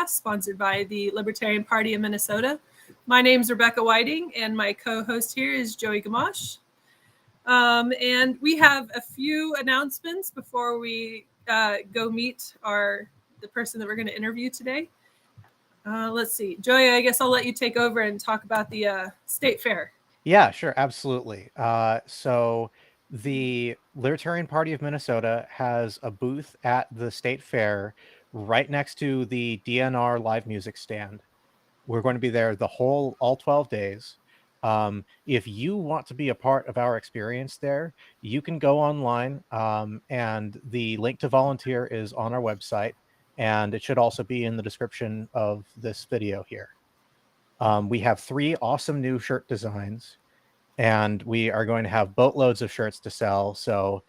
sponsored by the Libertarian Party of Minnesota. My name's Rebecca Whiting, and my co-host here is Joey Gamache. And we have a few announcements before we go meet the person that we're going to interview today. Let's see. Joey, I guess I'll let you take over and talk about the state fair. Yeah, sure. Absolutely. So the Libertarian Party of Minnesota has a booth at the state fair right next to the DNR live music stand. We're going to be there all 12 days. If you want to be a part of our experience there, you can go online, and the link to volunteer is on our website, and it should also be in the description of this video here. We have 3 awesome new shirt designs, and we are going to have boatloads of shirts to sell. So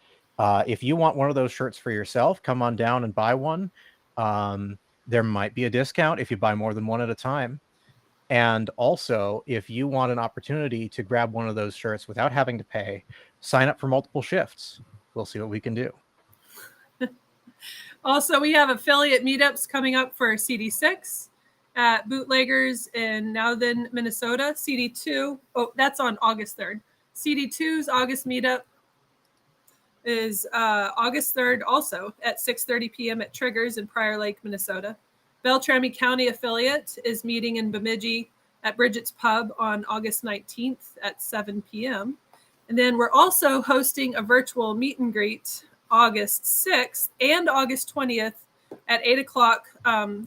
if you want one of those shirts for yourself, come on down and buy one. There might be a discount if you buy more than one at a time. And also, if you want an opportunity to grab one of those shirts without having to pay, sign up for multiple shifts. We'll see what we can do. Also, we have affiliate meetups coming up for CD6 at Bootlegers in Nowthen, Minnesota. CD2, that's on August 3rd. CD2's August meetup is August 3rd also at 6:30 p.m. at Triggers in Prior Lake, Minnesota. Beltrami County affiliate is meeting in Bemidji at Brigid's Pub on August 19th at 7 p.m. And then we're also hosting a virtual meet and greet August 6th and August 20th at 8 o'clock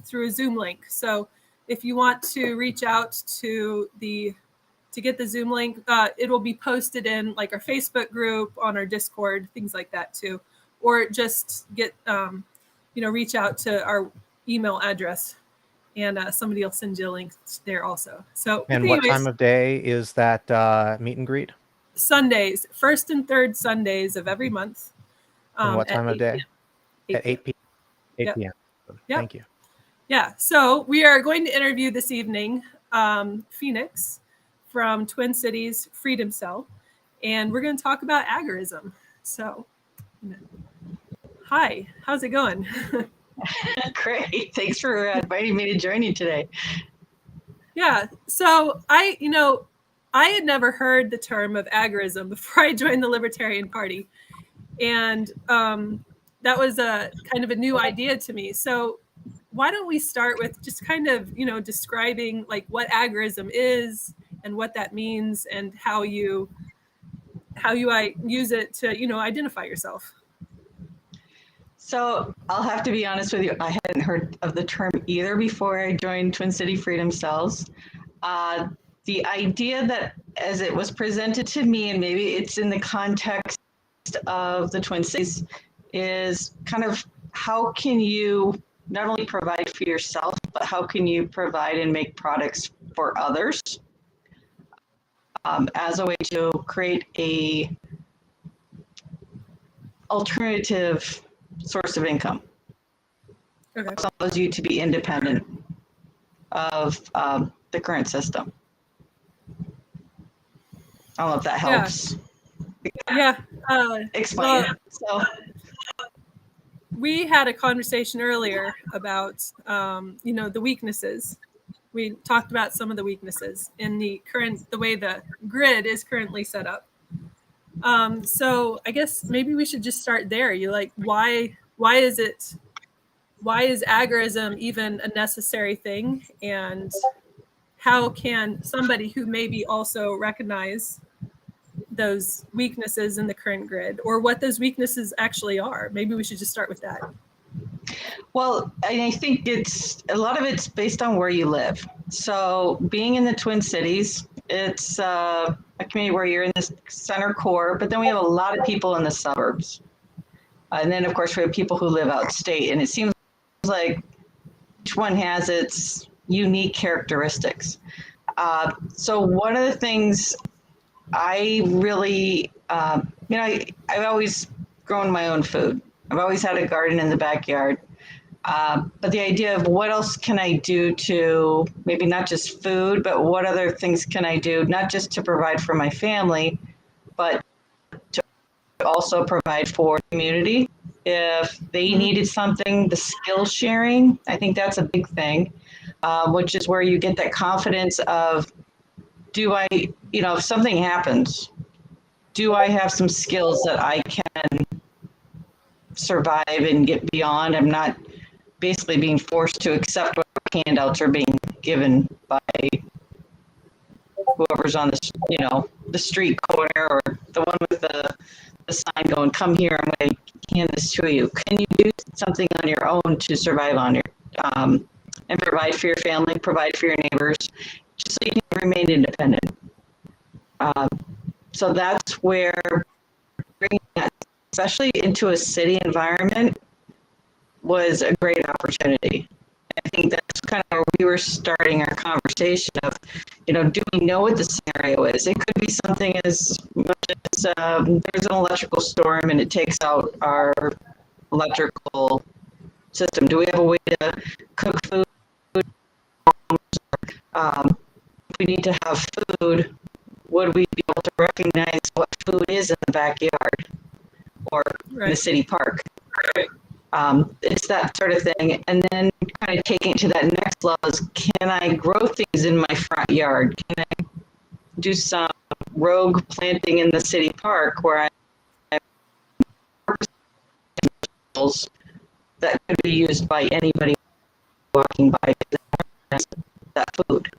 through a Zoom link. So if you want to reach out to get the Zoom link, it will be posted in like our Facebook group, on our Discord, things like that too. Or just get, reach out to our email address, and somebody will send you a link there also. So, and what time of day is that meet and greet? Sundays, first and third Sundays of every month. And what time of day? At 8 p.m. 8 p.m. Yep. Thank you. Yeah. So we are going to interview this evening Phoenix from Twin Cities Freedom Cell, and we're going to talk about agorism. So, hi, how's it going? Great. Thanks for inviting me to join you today. Yeah. So I had never heard the term of agorism before I joined the Libertarian Party. And that was a kind of a new idea to me. So why don't we start with just kind of, describing like what agorism is and what that means and how you use it to, identify yourself. So I'll have to be honest with you. I hadn't heard of the term either before I joined Twin City Freedom Cells. The idea that as it was presented to me, and maybe it's in the context of the Twin Cities, is kind of how can you not only provide for yourself, but how can you provide and make products for others as a way to create a alternative source of income. Okay. It allows you to be independent of the current system. I don't know if that helps. Yeah. Explain it. So we had a conversation earlier about, the weaknesses. We talked about some of the weaknesses in the way the grid is currently set up. So I guess maybe we should just start there. Why is agorism even a necessary thing? And how can somebody who maybe also recognize those weaknesses in the current grid, or what those weaknesses actually are? Maybe we should just start with that. Well, I think a lot of it's based on where you live. So being in the Twin Cities, it's a community where you're in the center core, but then we have a lot of people in the suburbs. And then, of course, we have people who live outstate. And it seems like each one has its unique characteristics. So one of the things I really, I've always grown my own food. I've always had a garden in the backyard. But the idea of what else can I do to maybe not just food, but what other things can I do, not just to provide for my family, but to also provide for the community. If they needed something, the skill sharing, I think that's a big thing, which is where you get that confidence of, do I, if something happens, do I have some skills that I can survive and get beyond? I'm not basically being forced to accept what handouts are being given by whoever's on the street corner, or the one with the sign going, come here, I'm going to hand this to you. Can you do something on your own to survive on your, and provide for your family, provide for your neighbors, just so you can remain independent? So that's where bringing that, especially into a city environment, was a great opportunity. I think that's kind of where we were starting our conversation of, do we know what the scenario is? It could be something as much as there's an electrical storm and it takes out our electrical system. Do we have a way to cook food? If we need to have food, would we be able to recognize what food is in the backyard or in the city park? It's that sort of thing. And then kind of taking it to that next level is, can I grow things in my front yard? Can I do some rogue planting in the city park where I have that could be used by anybody walking by that food?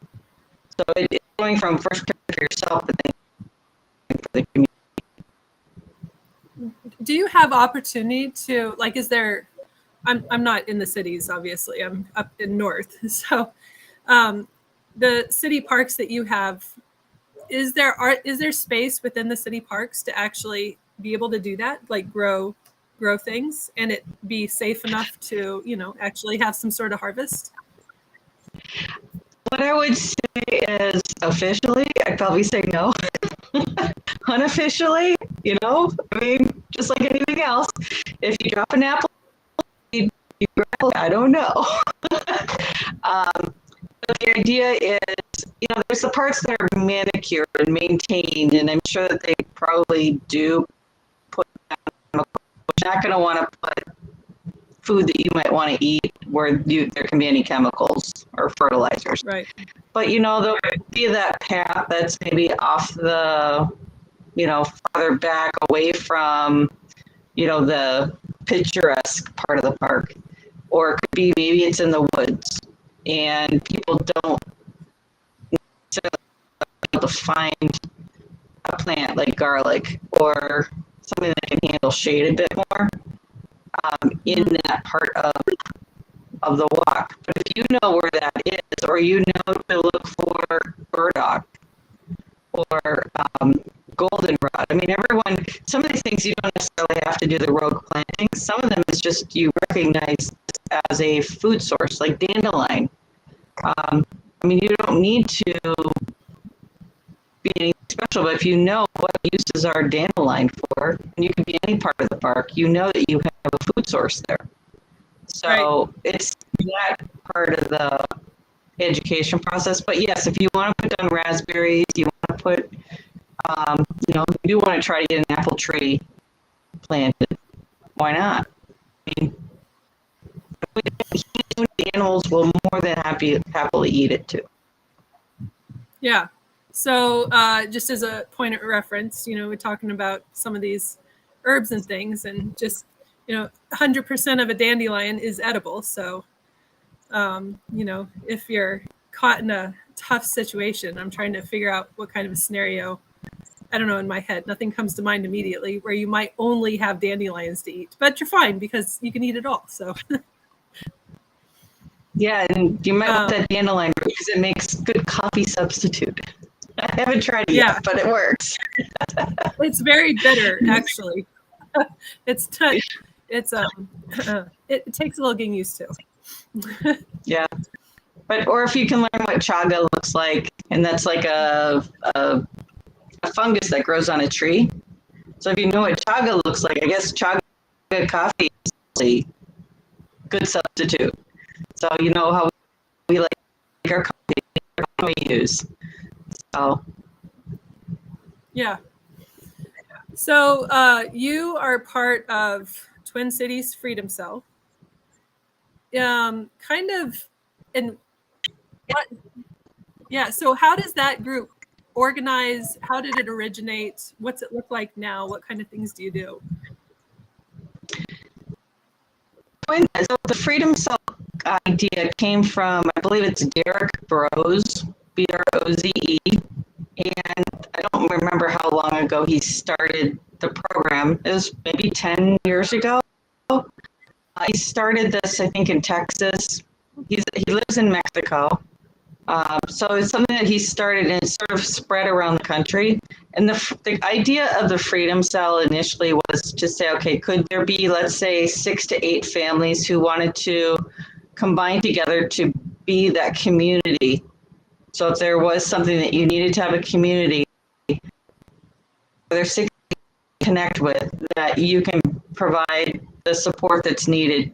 So it's going from first for yourself and then for the community. Do you have opportunity to, like, is there, I'm not in the cities, obviously, I'm up in north. So the city parks that you have, is there space within the city parks to actually be able to do that, like grow things, and it be safe enough to, actually have some sort of harvest? What I would say is, officially, I'd probably say no. Unofficially, just like anything else, if you drop an apple, you grab, I don't know. But the idea is, there's the parts that are manicured and maintained, and I'm sure that they probably do put down. You're not going to want to put food that you might want to eat where there can be any chemicals or fertilizers. Right. But, there'll be that path that's maybe off the, farther back away from, the picturesque part of the park. Or it could be maybe it's in the woods and people don't necessarily be able to find a plant like garlic or something that can handle shade a bit more in that part of the walk. But if you know where that is, or to look for burdock or goldenrod. I mean, some of these things you don't necessarily have to do the rogue planting. Some of them is just you recognize as a food source, like dandelion. You don't need to be anything special, but if you know what uses are dandelion for, and you can be any part of the park, you know that you have a food source there. So It's that part of the education process. But yes, if you want to put down raspberries, you want to put, you do want to try to get an apple tree planted. Why not? The animals will more than happily eat it too. Yeah. So just as a point of reference, we're talking about some of these herbs and things, and just, 100% of a dandelion is edible. So, if you're caught in a tough situation, I'm trying to figure out what kind of a scenario, I don't know, in my head, nothing comes to mind immediately, where you might only have dandelions to eat, but you're fine because you can eat it all. So. Yeah, and you might want that dandelion because it makes good coffee substitute. I haven't tried it yet, but it works. It's very bitter, actually. It takes a little getting used to. Yeah, or if you can learn what chaga looks like, and that's like a fungus that grows on a tree. So if you know what chaga looks like, I guess chaga coffee is a good substitute. So how we like our coffee we use. So yeah. So you are part of Twin Cities Freedom Cell. Kind of, and what? Yeah. So how does that group organize? How did it originate? What's it look like now? What kind of things do you do? So the Freedom Cell idea came from, I believe it's Derek Broze, Broze, and I don't remember how long ago he started the program. It was maybe 10 years ago. He started this, I think, in Texas. He lives in Mexico. So it's something that he started and it sort of spread around the country. And the idea of the Freedom Cell initially was to say, okay, could there be, let's say, 6 to 8 families who wanted to combine together to be that community? So if there was something that you needed to have a community, there's 6 to connect with, that you can provide the support that's needed.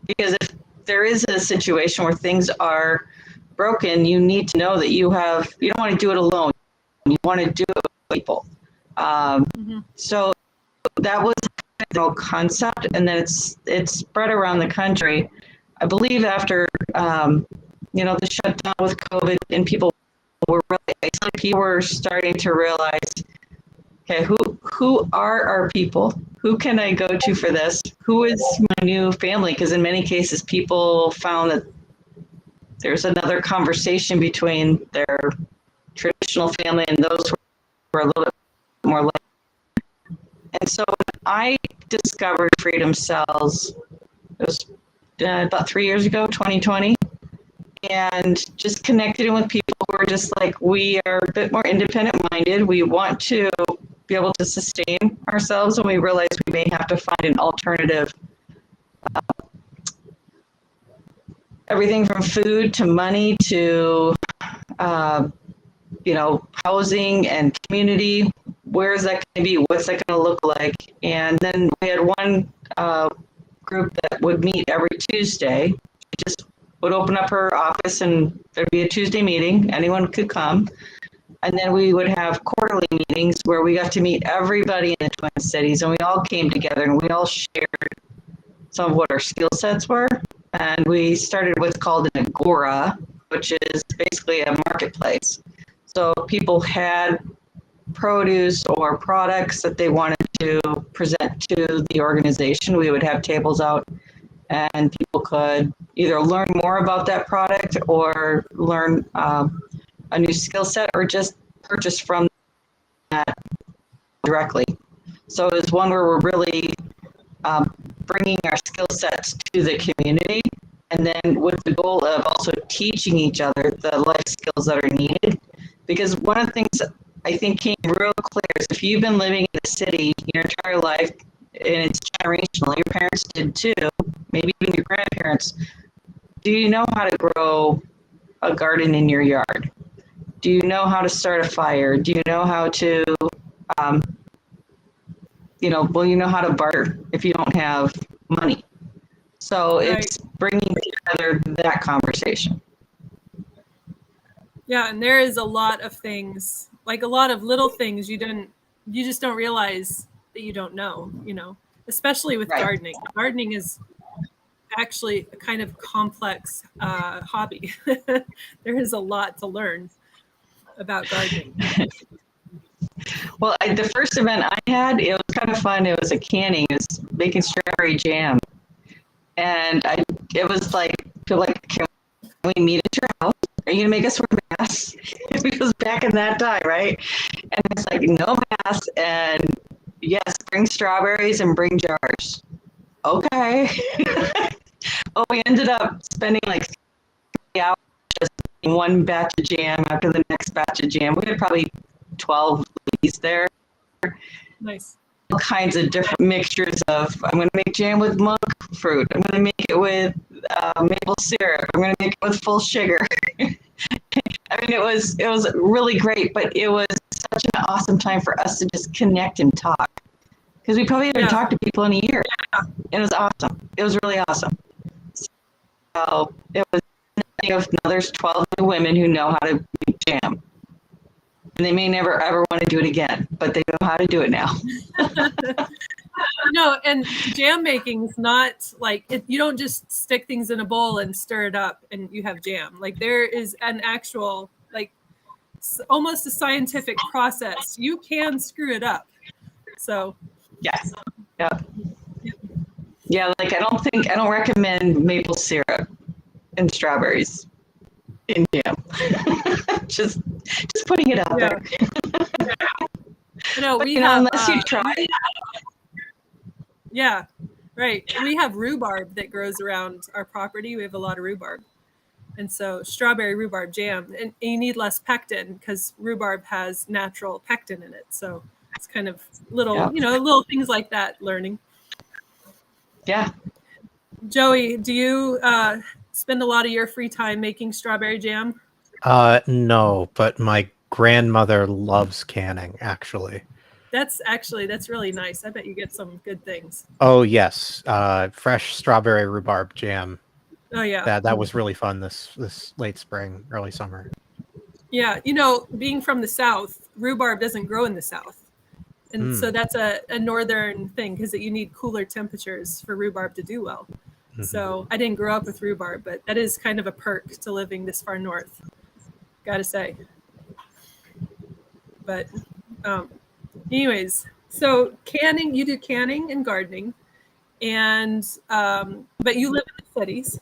Because if there is a situation where things are broken, you need to know that you don't want to do it alone. You want to do it with people. So that was the concept, and then it's spread around the country. I believe after the shutdown with COVID and people were really isolated, people were starting to realize, okay, who are our people? Who can I go to for this? Who is my new family? Because in many cases, people found that there's another conversation between their traditional family and those who are a little bit more like. And so when I discovered Freedom Cells, it was about 3 years ago, 2020, and just connected in with people who are just like, we are a bit more independent minded. We want to be able to sustain ourselves, and we realize we may have to find an alternative. Everything from food to money to, housing and community. Where is that going to be? What's that going to look like? And then we had one group that would meet every Tuesday. She just would open up her office and there'd be a Tuesday meeting. Anyone could come. And then we would have quarterly meetings where we got to meet everybody in the Twin Cities, and we all came together and we all shared some of what our skill sets were. And we started what's called an agora, which is basically a marketplace. So people had produce or products that they wanted to present to the organization. We would have tables out, and people could either learn more about that product or learn a new skill set, or just purchase from that directly. So it's one where we're really bringing our skill sets to the community, and then with the goal of also teaching each other the life skills that are needed. Because one of the things that I think came real clear is if you've been living in the city your entire life, and it's generational, your parents did too, maybe even your grandparents, do you know how to grow a garden in your yard? Do you know how to start a fire? Do you know how to, you know how to barter if you don't have money. So it's bringing together that conversation. Yeah, and there is a lot of things, like a lot of little things you just don't realize that you don't know, especially with gardening. Gardening is actually a kind of complex hobby. There is a lot to learn about gardening. Well, the first event I had, it was kind of fun. It was a canning. It was making strawberry jam. And it was like, can we meet at your house? Are you going to make us wear masks? Because back in that time, right? And it's like, no masks. And yes, bring strawberries and bring jars. Okay. Well, we ended up spending like 3 hours just making one batch of jam after the next batch of jam. We had probably 12 ladies there. Nice. All kinds of different mixtures of, I'm going to make jam with monk fruit. I'm going to make it with maple syrup. I'm going to make it with full sugar. I mean, it was really great, but it was such an awesome time for us to just connect and talk. Because we probably haven't talked to people in a year. It was awesome. It was really awesome. So it was, there's 12 new women who know how to make jam. And they may never ever want to do it again, but they know how to do it now. No, and jam making is not like you don't just stick things in a bowl and stir it up and you have jam. Like there is an actual, like almost a scientific process. You can screw it up. So Yes. Yeah. Yeah, like I don't recommend maple syrup and strawberries in jam. just putting it out there. No, but, we you know, have unless you try. Yeah, right. We have rhubarb that grows around our property. We have a lot of rhubarb. And so strawberry rhubarb jam, and you need less pectin because rhubarb has natural pectin in it. So it's kind of little, little things like that learning. Yeah. Joey, do you spend a lot of your free time making strawberry jam? No, but my grandmother loves canning, actually. That's really nice. I bet you get some good things. Oh, yes. Fresh strawberry rhubarb jam. Oh, yeah. That was really fun this late spring, early summer. Yeah. Being from the South, rhubarb doesn't grow in the South. And so that's a northern thing because you need cooler temperatures for rhubarb to do well. Mm-hmm. So I didn't grow up with rhubarb, but that is kind of a perk to living this far north, gotta say. But anyways, so canning, you do canning and gardening, and but you live in the cities.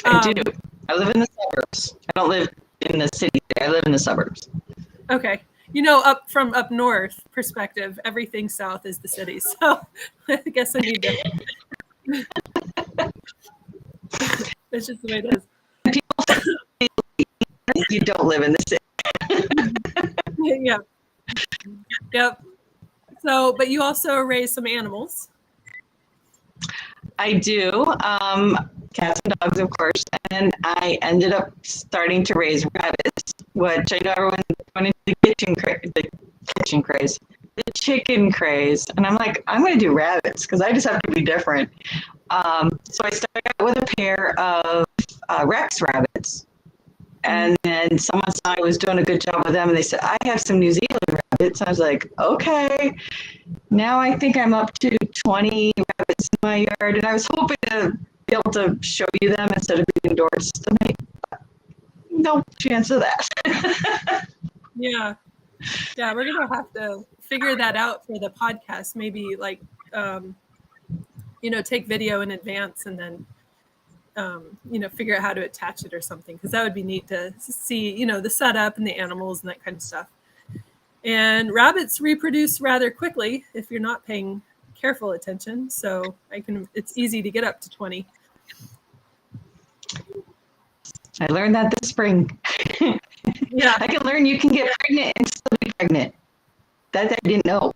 I do. I live in the suburbs. I don't live in the city. I live in the suburbs. Okay. Up north perspective, everything south is the city. So I guess I need to. It's just the way it is. People you don't live in the city. Yeah. Yep. So, but you also raise some animals. I do. Cats and dogs, of course. And I ended up starting to raise rabbits, which I know everyone went into the chicken craze. And I'm like, I'm going to do rabbits because I just have to be different. So I started out with a pair of Rex rabbits. And then someone saw I was doing a good job with them, and they said, I have some New Zealand rabbits. I was like, okay. Now I think I'm up to 20 rabbits in my yard, and I was hoping to be able to show you them instead of being indoors tonight. No chance of that. Yeah, we're going to have to figure that out for the podcast. Maybe take video in advance and then figure out how to attach it or something, because that would be neat to see, the setup and the animals and that kind of stuff. And rabbits reproduce rather quickly if you're not paying careful attention. So it's easy to get up to 20. I learned that this spring. Yeah. I can learn you can get pregnant and still be pregnant. That I didn't know.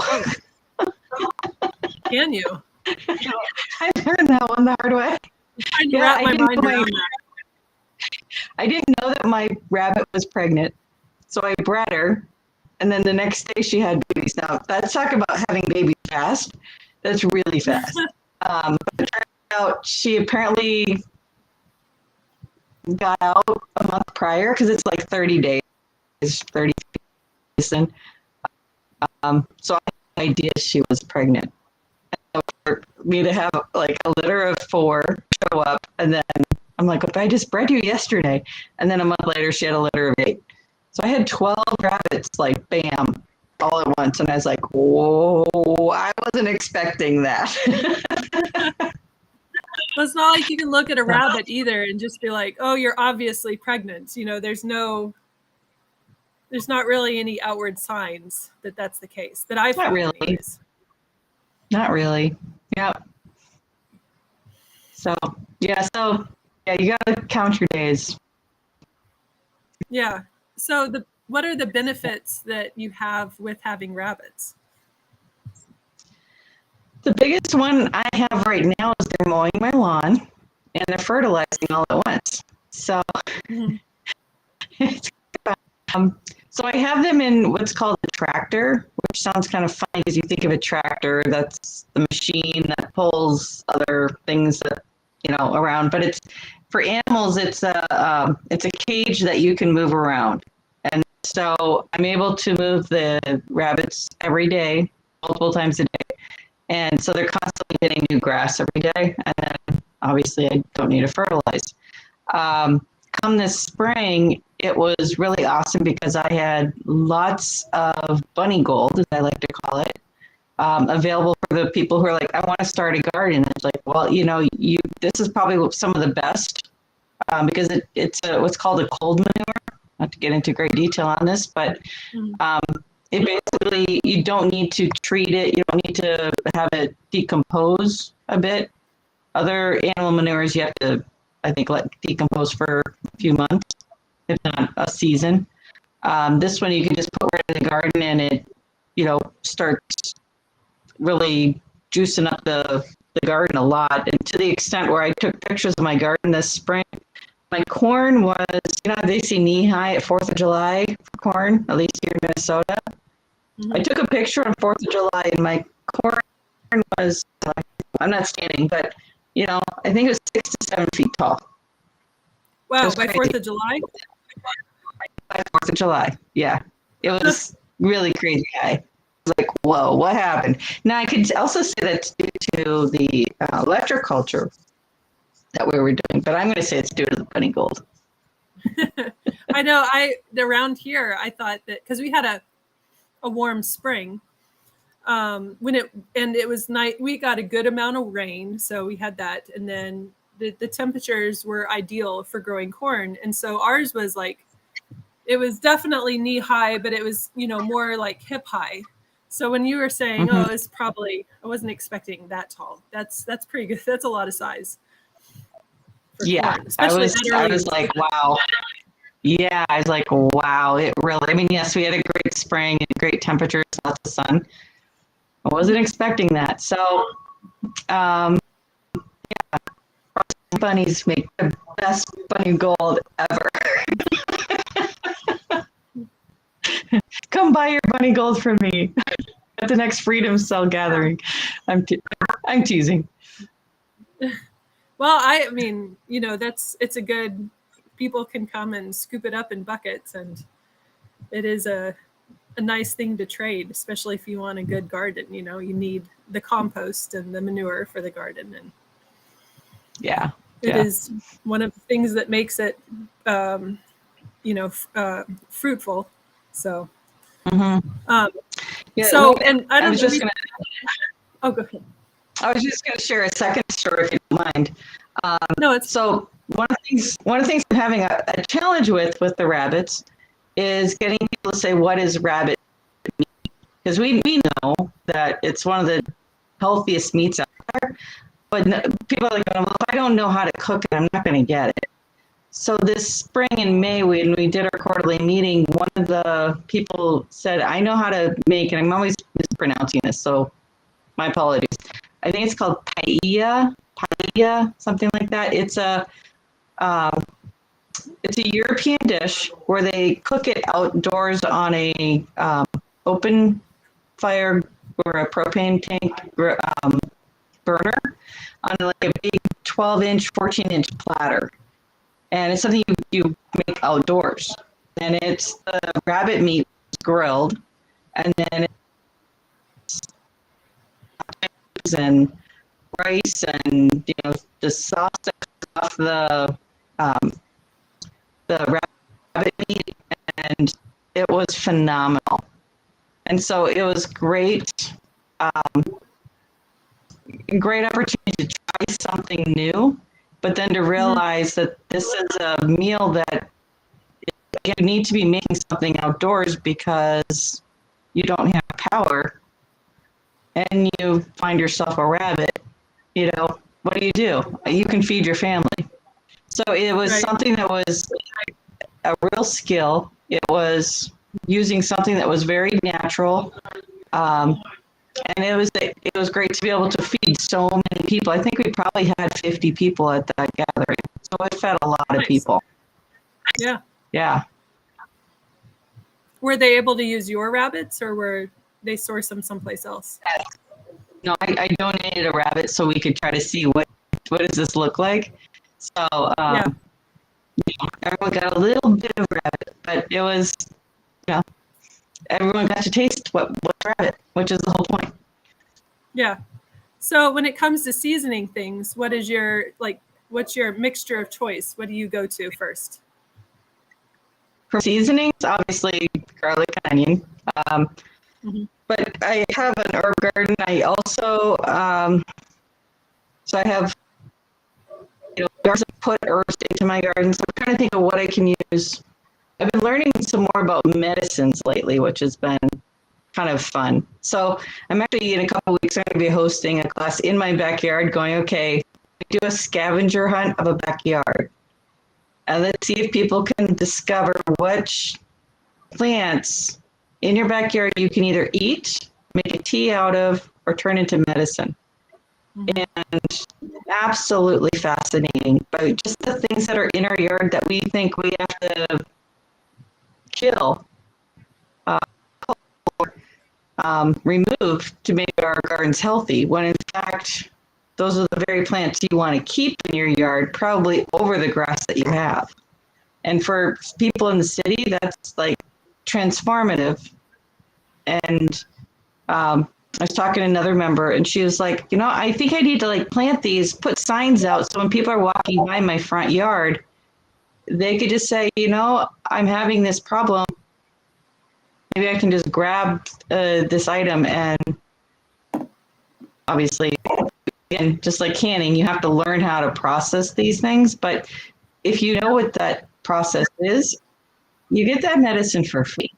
Can you? I learned that one the hard way. I didn't know that my rabbit was pregnant, so I bred her, and then the next day she had babies. Now let's talk about having babies fast. That's really fast. But it turned out she apparently got out a month prior because it's like 30 days, 30 days. And so I had no idea she was pregnant. For me to have like a litter of 4 show up, and then I'm like, but I just bred you yesterday, and then a month later she had a litter of 8. So I had 12 rabbits, like bam, all at once, and I was like, whoa, I wasn't expecting that. Well, it's not like you can look at a rabbit either and just be like, oh, you're obviously pregnant. There's not really any outward signs that that's the case that I've Not really. Anyways. Not really. Yeah. So you gotta count your days. Yeah. So what are the benefits that you have with having rabbits? The biggest one I have right now is they're mowing my lawn and they're fertilizing all at once. So, so I have them in what's called a tractor, which sounds kind of funny because you think of a tractor, that's the machine that pulls other things that, around. But it's for animals, it's a cage that you can move around. And so I'm able to move the rabbits every day, multiple times a day. And so they're constantly getting new grass every day. And then obviously I don't need to fertilize. Come this spring, it was really awesome because I had lots of bunny gold, as I like to call it, available for the people who are like, I want to start a garden. It's like, well, this is probably some of the best because it's what's called a cold manure. Not to get into great detail on this, but it basically, you don't need to treat it. You don't need to have it decompose a bit. Other animal manures, you have to, I think, let decompose for a few months, if not a season. This one you can just put right in the garden and it, starts really juicing up the garden a lot. And to the extent where I took pictures of my garden this spring, my corn was, they say knee high at 4th of July for corn, at least here in Minnesota. I took a picture on 4th of July and my corn was, I'm not standing, but, I think it was 6 to 7 feet tall. Wow, by 4th of July? By 4th of July, yeah. It was really crazy high. I was like, whoa, what happened? Now, I could also say that's due to the electroculture that we were doing, but I'm going to say it's due to the bunny gold. I know. Around here, I thought that because we had a warm spring, it was night, we got a good amount of rain, so we had that, and then the temperatures were ideal for growing corn, and so ours was like, it was definitely knee high, but it was more like hip high. So when you were saying, oh, it's probably, I wasn't expecting that tall. That's pretty good. That's a lot of size. Yeah, I was like, wow. Yeah, I was like, wow. It really, yes, we had a great spring and great temperatures, lots of sun. I wasn't expecting that. So, yeah, bunnies make the best bunny gold ever. Come buy your bunny gold from me at the next Freedom Cell gathering. I'm teasing. Well, it's a good, people can come and scoop it up in buckets, and it is a nice thing to trade, especially if you want a good garden. You need the compost and the manure for the garden, and it is one of the things that makes it, fruitful. So, so, and I was just gonna. Oh, go ahead. I was just going to share a second story, if you don't mind. No, it's so one of the things I'm having a challenge with the rabbits is getting people to say, what is rabbit meat? Because we know that it's one of the healthiest meats out there, but people are like, well, if I don't know how to cook it, I'm not going to get it. So this spring in May, when we did our quarterly meeting, one of the people said, I know how to make, and I'm always mispronouncing this, so my apologies. I think it's called paella, something like that. It's a European dish where they cook it outdoors on a open fire or a propane tank burner on like a big 12-inch, 14-inch platter. And it's something you make outdoors. And it's the rabbit meat grilled, and then and rice and the sauce off the rabbit meat, and it was phenomenal. And so it was great opportunity to try something new, but then to realize that this is a meal that you need to be making something outdoors because you don't have power. And you find yourself a rabbit, what do? You can feed your family. So it was something that was a real skill. It was using something that was very natural. And it was great to be able to feed so many people. I think we probably had 50 people at that gathering. So it fed a lot of people. Yeah. Yeah. Were they able to use your rabbits, or were they source them someplace else? No, I donated a rabbit so we could try to see what does this look like. So everyone got a little bit of rabbit, but it was, everyone got to taste what's rabbit, which is the whole point. Yeah. So when it comes to seasoning things, what's your mixture of choice? What do you go to first? For seasonings, obviously garlic and onion. But I have an herb garden. I also, so I have, jars to put herbs into my garden. So I'm trying to think of what I can use. I've been learning some more about medicines lately, which has been kind of fun. So I'm actually, in a couple of weeks, I'm going to be hosting a class in my backyard going, okay, do a scavenger hunt of a backyard. And let's see if people can discover which plants in your backyard you can either eat, make a tea out of, or turn into medicine. And absolutely fascinating. But just the things that are in our yard that we think we have to kill, remove to make our gardens healthy, when in fact, those are the very plants you want to keep in your yard, probably over the grass that you have. And for people in the city, that's like transformative. And I was talking to another member, and she was like, I think I need to like plant these, put signs out, so when people are walking by my front yard, they could just say, I'm having this problem. Maybe I can just grab this item. And obviously, again, just like canning, you have to learn how to process these things. But if you know what that process is, you get that medicine for free.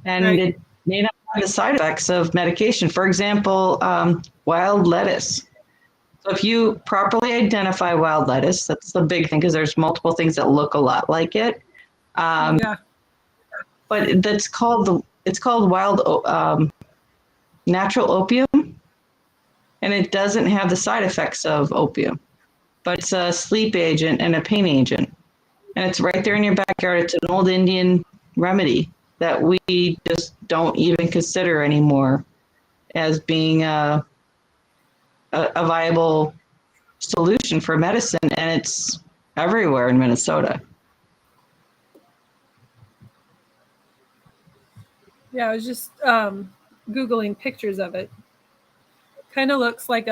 And it may not have the side effects of medication. For example, wild lettuce. So if you properly identify wild lettuce, that's the big thing, because there's multiple things that look a lot like it. But it's called wild natural opium, and it doesn't have the side effects of opium, but it's a sleep agent and a pain agent, and it's right there in your backyard. It's an old Indian remedy that we just don't even consider anymore as being a viable solution for medicine, and it's everywhere in Minnesota. Yeah, I was just Googling pictures of it. Kind of looks like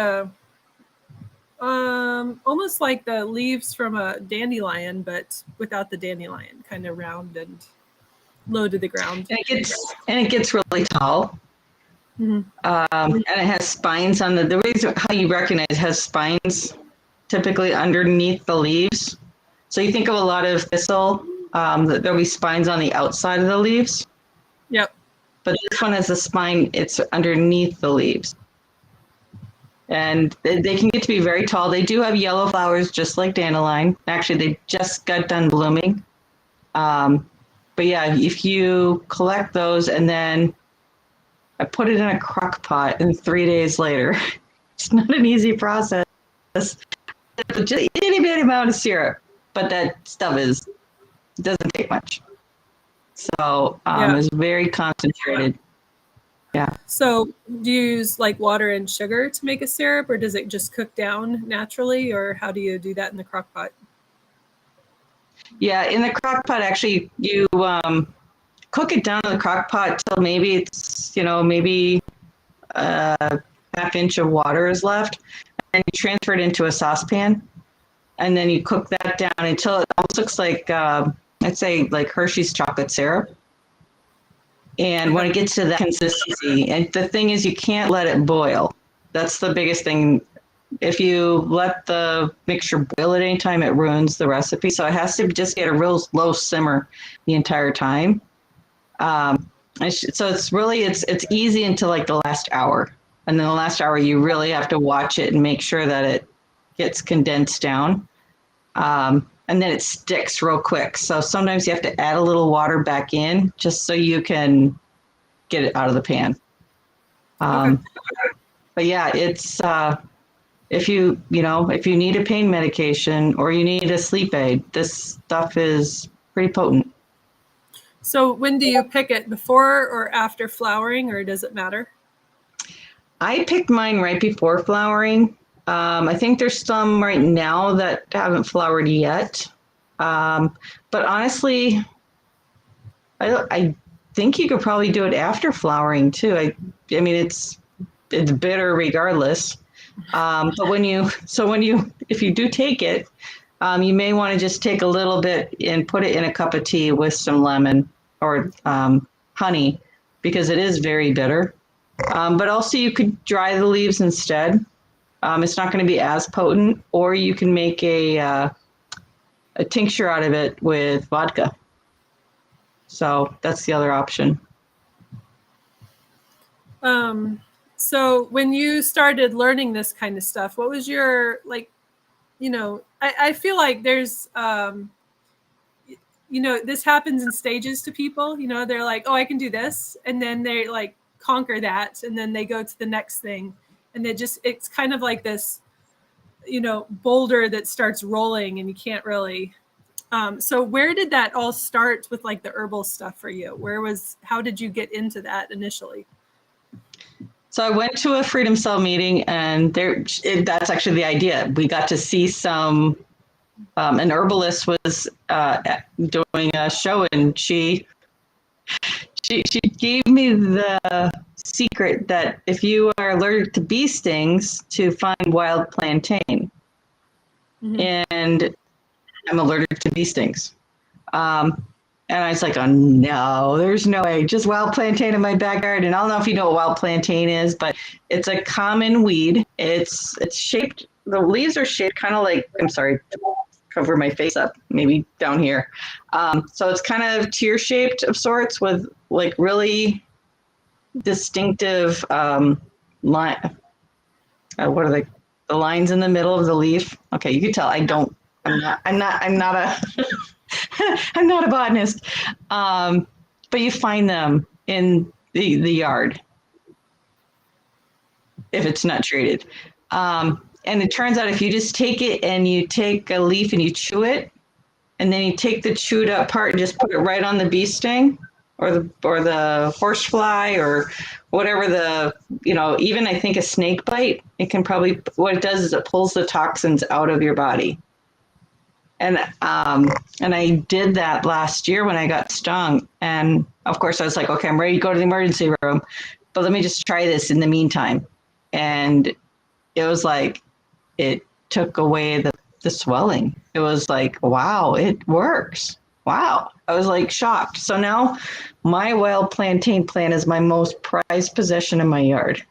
almost like the leaves from a dandelion, but without the dandelion, kind of round and low to the ground. And it gets really tall. And it has spines on the reason how you recognize it has spines typically underneath the leaves. So you think of a lot of thistle, there'll be spines on the outside of the leaves. Yep. But this one has a spine, it's underneath the leaves. And they can get to be very tall. They do have yellow flowers, just like dandelion. Actually, they just got done blooming. But yeah, if you collect those, and then I put it in a crock pot, and 3 days later, it's not an easy process. Just a itty bitty amount of syrup, but that stuff doesn't take much. So it's very concentrated. Yeah. So do you use like water and sugar to make a syrup, or does it just cook down naturally, or how do you do that in the crock pot? Yeah, in the crock pot, actually, you cook it down in the crock pot till maybe it's, maybe a half inch of water is left. And you transfer it into a saucepan. And then you cook that down until it almost looks like, I'd say, like Hershey's chocolate syrup. And when it gets to that consistency, and the thing is, you can't let it boil. That's the biggest thing. If you let the mixture boil at any time, it ruins the recipe. So it has to just get a real low simmer the entire time. So it's easy until like the last hour. And then the last hour, you really have to watch it and make sure that it gets condensed down. And then it sticks real quick. So sometimes you have to add a little water back in just so you can get it out of the pan. But yeah, it's if you need a pain medication or you need a sleep aid, this stuff is pretty potent. So when do you pick it, before or after flowering, or does it matter? I picked mine right before flowering. I think there's some right now that haven't flowered yet. But honestly, I think you could probably do it after flowering too. I mean, it's it's bitter regardless. But if you do take it, you may want to just take a little bit and put it in a cup of tea with some lemon or honey, because it is very bitter. But also you could dry the leaves instead. It's not going to be as potent, or you can make a tincture out of it with vodka. So that's the other option. So when you started learning this kind of stuff, what was your, like, I feel like there's, this happens in stages to people. They're like, oh, I can do this. And then they like conquer that. And then they go to the next thing. And it's kind of like this, boulder that starts rolling and you can't really. So where did that all start with like the herbal stuff for you? How did you get into that initially? So I went to a Freedom Cell meeting, and that's actually the idea. We got to see an herbalist was doing a show, and she gave me the secret that if you are allergic to bee stings, to find wild plantain. Mm-hmm. And I'm allergic to bee stings. And I was like, oh no, there's no way. Just wild plantain in my backyard. And I don't know if you know what wild plantain is, but it's a common weed. It's shaped, the leaves are shaped kind of like, I'm sorry, cover my face up, maybe down here. So it's kind of tear shaped of sorts with like really distinctive line. What are the lines in the middle of the leaf? Okay, you can tell I'm not a botanist, but you find them in the yard if it's not treated. And it turns out if you just take it and you take a leaf and you chew it, and then you take the chewed up part and just put it right on the bee sting or the horsefly or whatever even I think a snake bite, it can probably, what it does is it pulls the toxins out of your body. And I did that last year when I got stung. And of course I was like, okay, I'm ready to go to the emergency room, but let me just try this in the meantime. And it was like, it took away the swelling. It was like, wow, it works. Wow. I was like shocked. So now my wild plantain plant is my most prized possession in my yard.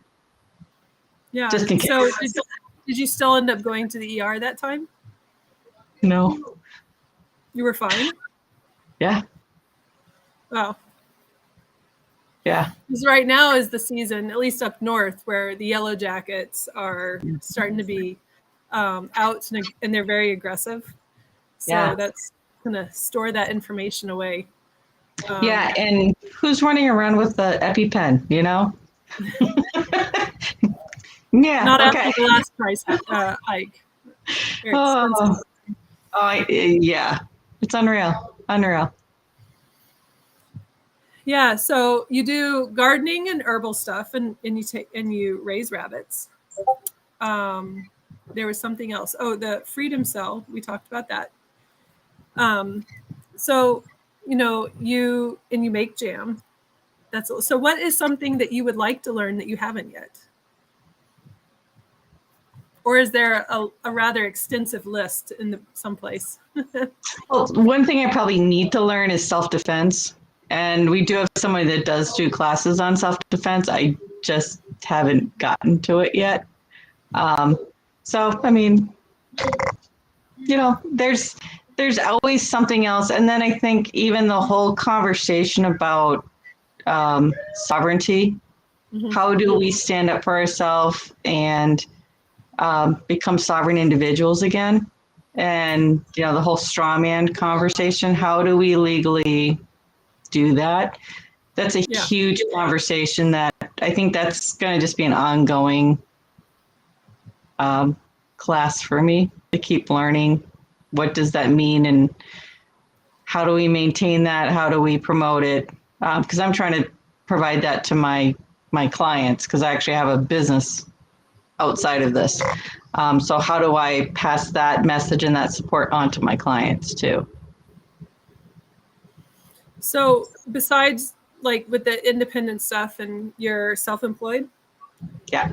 Yeah. Just in case. So did you still end up going to the ER that time? No. You were fine? Yeah. Wow. Yeah. Because right now is the season, at least up north, where the yellow jackets are starting to be out, and they're very aggressive. So that's going to store that information away. Yeah, and who's running around with the EpiPen, Yeah. Not okay. after the last price hike. Very expensive. Yeah. It's unreal. Yeah, so you do gardening and herbal stuff, and you raise rabbits. There was something else. Oh, the Freedom Cell. We talked about that. So you make jam. So what is something that you would like to learn that you haven't yet? Or is there a rather extensive list in someplace? Well, one thing I probably need to learn is self-defense. And we do have somebody that does do classes on self-defense. I just haven't gotten to it yet. So, I mean, there's always something else. And then I think even the whole conversation about sovereignty, how do we stand up for ourselves and become sovereign individuals again? And, the whole straw man conversation, how do we legally do that? That's a huge conversation that I think that's going to just be an ongoing class for me to keep learning. What does that mean? And how do we maintain that? How do we promote it? Because I'm trying to provide that to my clients, because I actually have a business outside of this. So how do I pass that message and that support on to my clients too? So besides like with the independent stuff and you're self-employed, Yeah.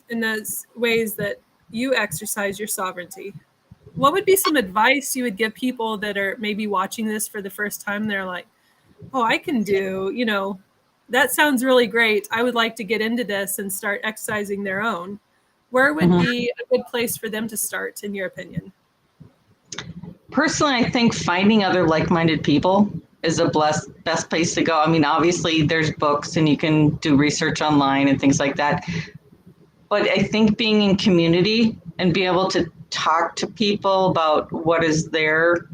In those ways that you exercise your sovereignty. What would be some advice you would give people that are maybe watching this for the first time? They're like, oh, I can do, that sounds really great. I would like to get into this and start exercising their own. Where would be a good place for them to start, in your opinion? Personally, I think finding other like-minded people is the best place to go. I mean, obviously there's books and you can do research online and things like that. But I think being in community and be able to talk to people about what is their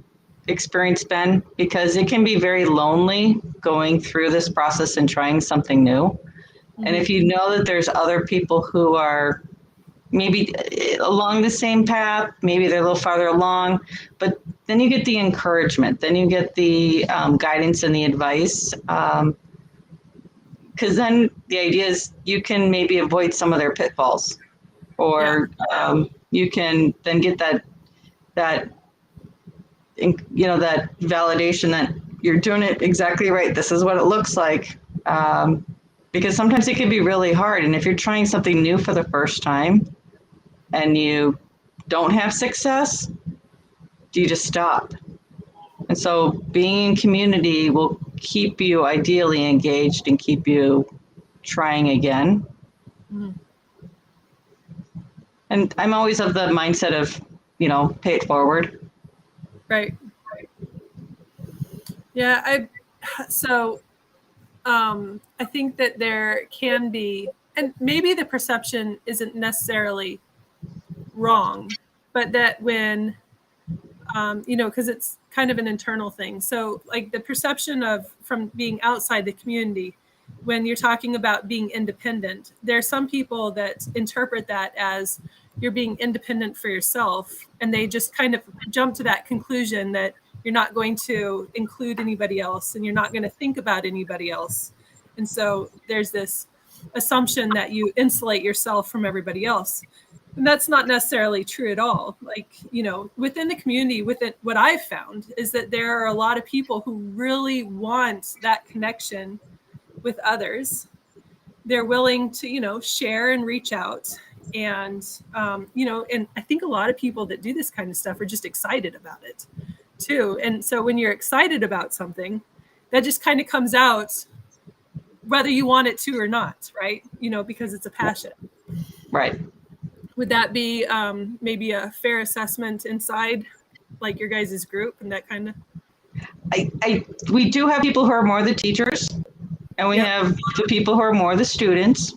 experience been, because it can be very lonely going through this process and trying something new. Mm-hmm. And if you know that there's other people who are maybe along the same path, maybe they're a little farther along, but then you get the encouragement, then you get the guidance and the advice. Because then the idea is you can maybe avoid some of their pitfalls, or you can then get that validation that you're doing it exactly right. This is what it looks like. Because sometimes it can be really hard. And if you're trying something new for the first time and you don't have success, you just stop. And so being in community will keep you ideally engaged and keep you trying again. Mm-hmm. And I'm always of the mindset of, pay it forward. Right. Yeah. I think that there can be, and maybe the perception isn't necessarily wrong, but that when, because it's kind of an internal thing. So like the perception from being outside the community, when you're talking about being independent, there are some people that interpret that as you're being independent for yourself. And they just kind of jump to that conclusion that you're not going to include anybody else and you're not going to think about anybody else. And so there's this assumption that you insulate yourself from everybody else. And that's not necessarily true at all. Like, within the community, what I've found is that there are a lot of people who really want that connection with others. They're willing to, share and reach out. And, and I think a lot of people that do this kind of stuff are just excited about it too. And so when you're excited about something, that just kind of comes out whether you want it to or not, right? Because it's a passion. Right. Would that be maybe a fair assessment inside like your guys' group and that kind of? We do have people who are more the teachers, and we have the people who are more the students,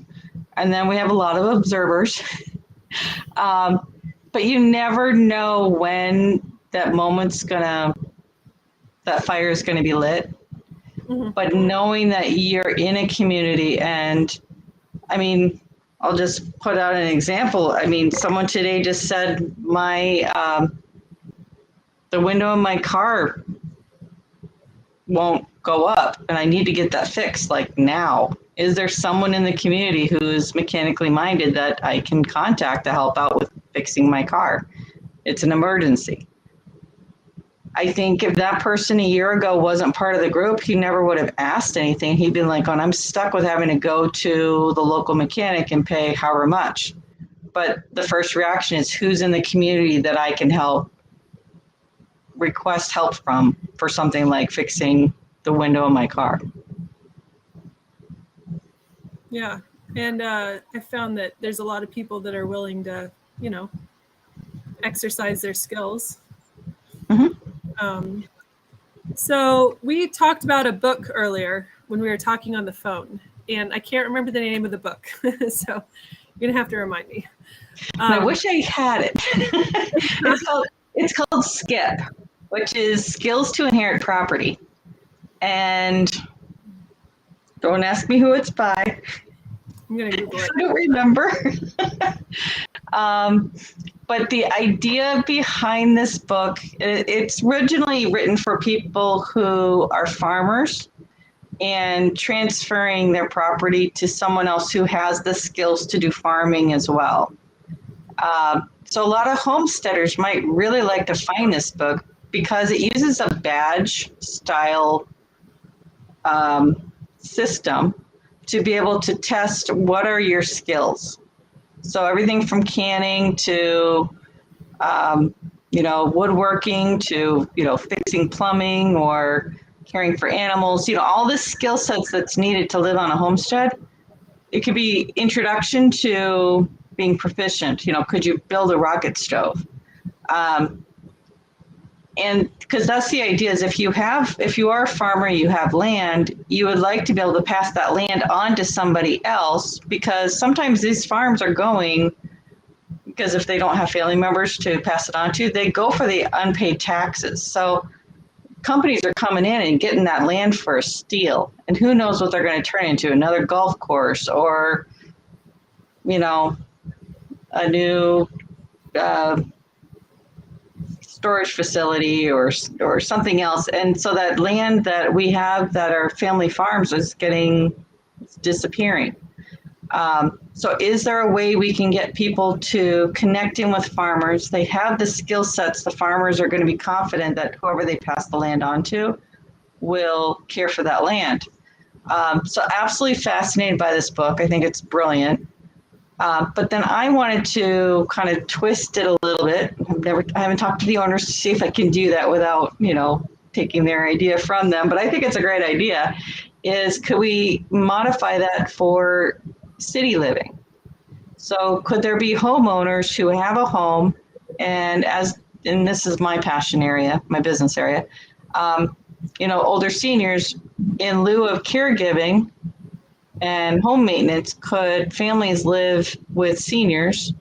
and then we have a lot of observers. But you never know when that that fire is gonna be lit. Mm-hmm. But knowing that you're in a community, and I mean, I'll just put out an example. I mean, someone today just said the window in my car won't go up and I need to get that fixed like now. Is there someone in the community who's mechanically minded that I can contact to help out with fixing my car? It's an emergency. I think if that person a year ago wasn't part of the group, he never would have asked anything. He'd been like, I'm stuck with having to go to the local mechanic and pay however much. But the first reaction is, who's in the community that I can request help from for something like fixing the window in my car? Yeah. And I found that there's a lot of people that are willing to, exercise their skills. Mm-hmm. So we talked about a book earlier when we were talking on the phone, and I can't remember the name of the book. So you're gonna have to remind me. I wish I had it. It's called SKIP, which is Skills to Inherit Property. And don't ask me who it's by. I'm gonna Google it. I don't remember. But the idea behind this book, it's originally written for people who are farmers and transferring their property to someone else who has the skills to do farming as well. So a lot of homesteaders might really like to find this book because it uses a badge style system to be able to test what are your skills. So everything from canning to, woodworking to, fixing plumbing or caring for animals, all the skill sets that's needed to live on a homestead. It could be introduction to being proficient. Could you build a rocket stove? And because that's the idea is if you are a farmer, you have land, you would like to be able to pass that land on to somebody else, because sometimes these farms are going, because if they don't have family members to pass it on to, they go for the unpaid taxes. So companies are coming in and getting that land for a steal, and who knows what they're going to turn into, another golf course or, a new storage facility or something else. And so that land that we have that are family farms is disappearing. So is there a way we can get people to connect in with farmers? They have the skill sets. The farmers are going to be confident that whoever they pass the land on to will care for that land. So absolutely fascinated by this book. I think it's brilliant. But then I wanted to kind of twist it a little bit. I haven't talked to the owners to see if I can do that without, taking their idea from them. But I think it's a great idea. Could we modify that for city living? So could there be homeowners who have a home, and this is my passion area, my business area, older seniors, in lieu of caregiving and home maintenance, could families live with seniors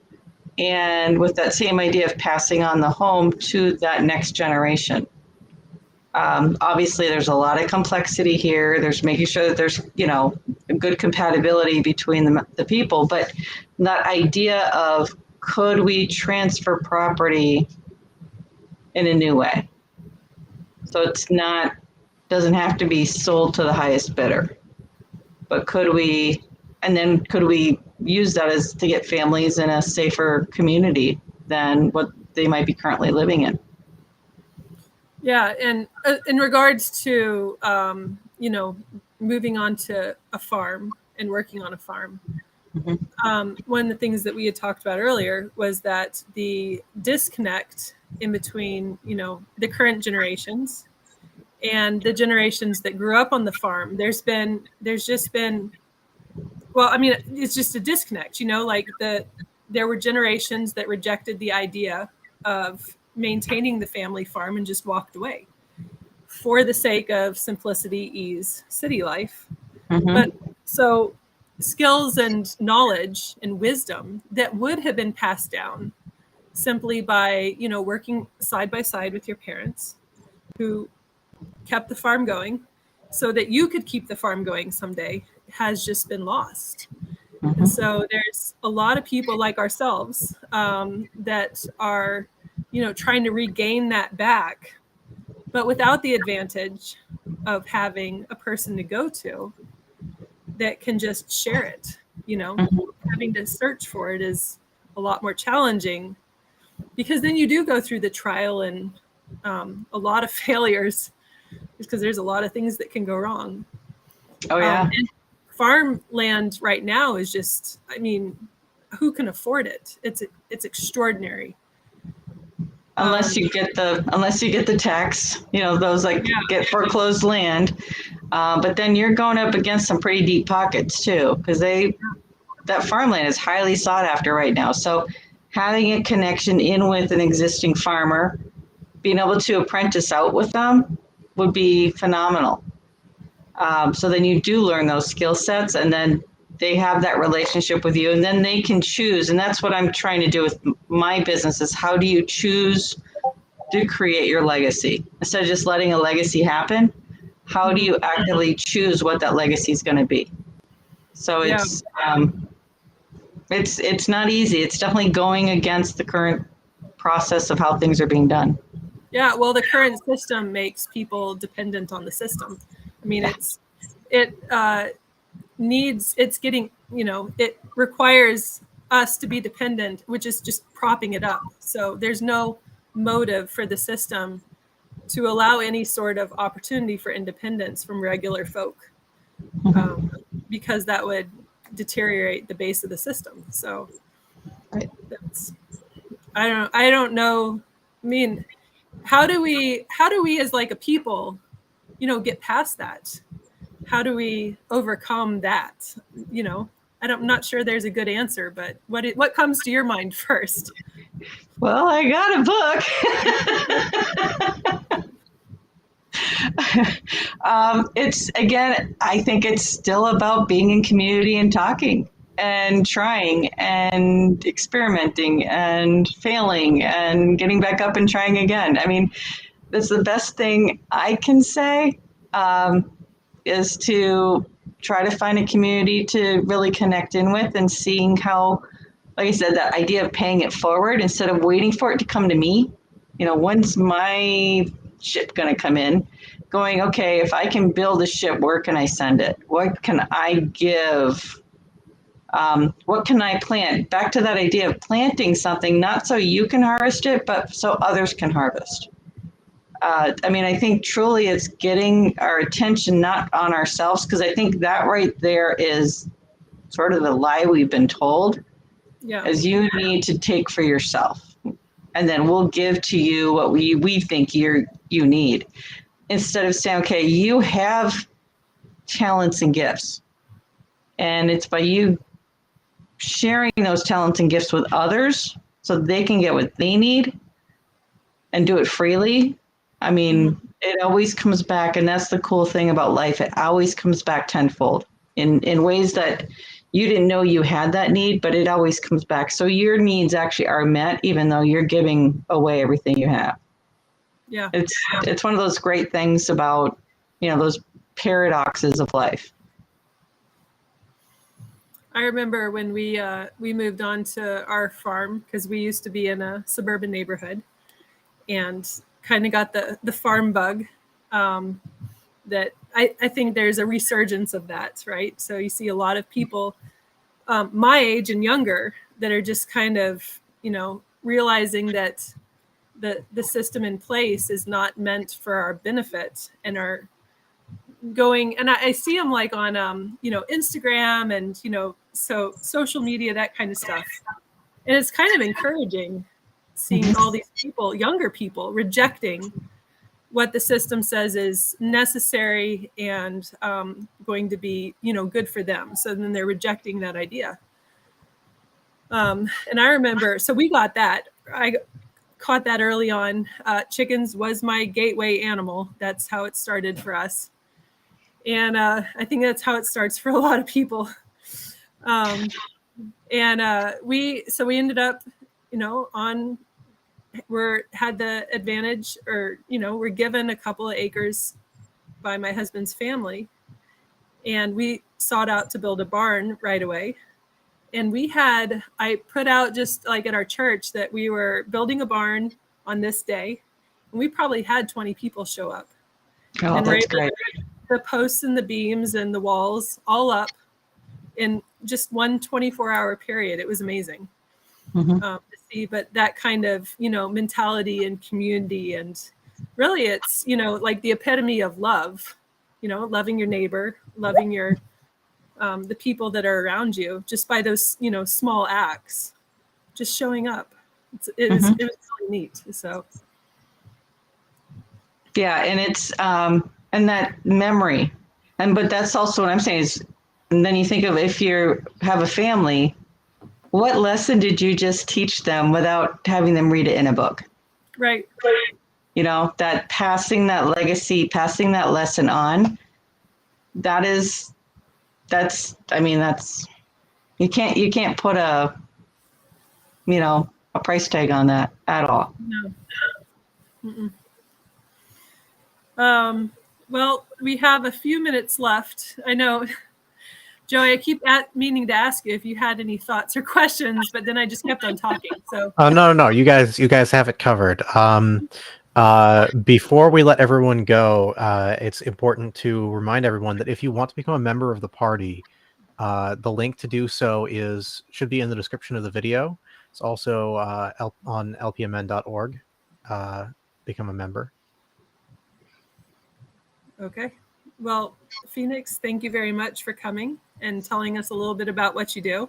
and with that same idea of passing on the home to that next generation? Obviously, there's a lot of complexity here. There's making sure that there's, a good compatibility between the people. But that idea of, could we transfer property in a new way? So doesn't have to be sold to the highest bidder. But could we use that to get families in a safer community than what they might be currently living in? Yeah, and in regards to moving on to a farm and working on a farm, one of the things that we had talked about earlier was that the disconnect in between the current generations and the generations that grew up on the farm, it's just a disconnect, there were generations that rejected the idea of maintaining the family farm and just walked away for the sake of simplicity, ease, city life. But so skills and knowledge and wisdom that would have been passed down simply by, working side by side with your parents who kept the farm going so that you could keep the farm going someday, has just been lost. And so there's a lot of people like ourselves that are, trying to regain that back, but without the advantage of having a person to go to that can just share it. Having to search for it is a lot more challenging, because then you do go through the trial and a lot of failures, because there's a lot of things that can go wrong. Oh yeah. And farmland right now is just, who can afford it? It's extraordinary. Unless you get the tax, those get foreclosed land. But then you're going up against some pretty deep pockets too, because that farmland is highly sought after right now. So having a connection in with an existing farmer, being able to apprentice out with them would be phenomenal. So then you do learn those skill sets, and then they have that relationship with you, and then they can choose. And that's what I'm trying to do with my business, is how do you choose to create your legacy? Instead of just letting a legacy happen, how do you actively choose what that legacy is going to be? So it's not easy. It's definitely going against the current process of how things are being done. Yeah, well, the current system makes people dependent on the system. It requires us to be dependent, which is just propping it up. So there's no motive for the system to allow any sort of opportunity for independence from regular folk. because that would deteriorate the base of the system. So Right. I don't know. I mean, how do we as like a people, get past that? How do we overcome that? I'm not sure there's a good answer, but what comes to your mind first? Well, I got a book. It's, again, I think it's still about being in community and talking and trying and experimenting and failing and getting back up and trying again. I mean, that's the best thing I can say, is to try to find a community to really connect in with, and seeing how, like I said, that idea of paying it forward instead of waiting for it to come to me. When's my ship going to come in? Going, okay, if I can build a ship, where can I send it? What can I give? What can I plant? Back to that idea of planting something, not so you can harvest it, but so others can harvest. I think truly it's getting our attention not on ourselves, because I think that right there is sort of the lie we've been told, is you need to take for yourself, and then we'll give to you what we think you need. Instead of saying, okay, you have talents and gifts, and it's by you sharing those talents and gifts with others so they can get what they need and do it freely. It always comes back, and that's the cool thing about life. It always comes back tenfold in ways that you didn't know you had that need, but it always comes back. So your needs actually are met, even though you're giving away everything you have. Yeah. It's one of those great things about, those paradoxes of life. I remember when we moved on to our farm, because we used to be in a suburban neighborhood, and kind of got the farm bug, that I think there's a resurgence of that, right? So you see a lot of people my age and younger that are just kind of, realizing that the system in place is not meant for our benefit, and are going, and I see them like on Instagram and so social media, that kind of stuff, and it's kind of encouraging seeing all these people, younger people, rejecting what the system says is necessary and going to be good for them. So then they're rejecting that idea. And I remember, so we got that. I caught that early on. Chickens was my gateway animal. That's how it started for us. And I think that's how it starts for a lot of people. We ended up, had the advantage, or, we're given a couple of acres by my husband's family. And we sought out to build a barn right away. And I put out just like at our church that we were building a barn on this day. And we probably had 20 people show up. Oh, and that's great. The posts and the beams and the walls all up in just one 24-hour period. It was amazing to see. But that kind of, mentality and community, and really it's, like the epitome of love, loving your neighbor, loving your the people that are around you, just by those, small acts, just showing up. It was really neat. So. Yeah. And it's, and that memory, but that's also what I'm saying is, and then you think of, if you have a family, what lesson did you just teach them without having them read it in a book? Right. That passing that legacy, passing that lesson on, that's, you can't put a price tag on that at all. No. Well, we have a few minutes left. I know, Joey, I keep meaning to ask you if you had any thoughts or questions, but then I just kept on talking. So. Oh, no. You guys have it covered. Before we let everyone go, it's important to remind everyone that if you want to become a member of the party, the link to do so should be in the description of the video. It's also on lpmn.org. Become a member. Okay. Well, Phoenix, thank you very much for coming and telling us a little bit about what you do.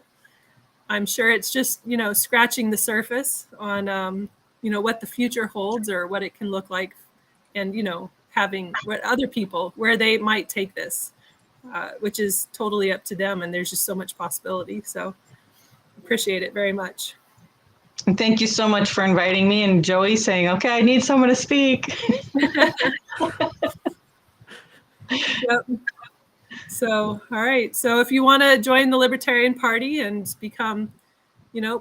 I'm sure it's just, scratching the surface on, what the future holds or what it can look like, and, having what other people, where they might take this, which is totally up to them. And there's just so much possibility. So appreciate it very much. And thank you so much for inviting me, and Joey saying, okay, I need someone to speak. Yep. So, all right. So if you want to join the Libertarian Party and become,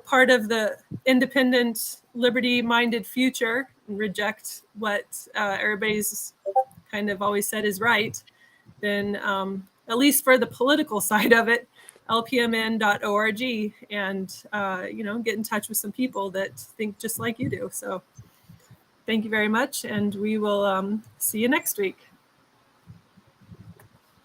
part of the independent, liberty-minded future and reject what everybody's kind of always said is right, then at least for the political side of it, lpmn.org, and, get in touch with some people that think just like you do. So thank you very much. And we will see you next week.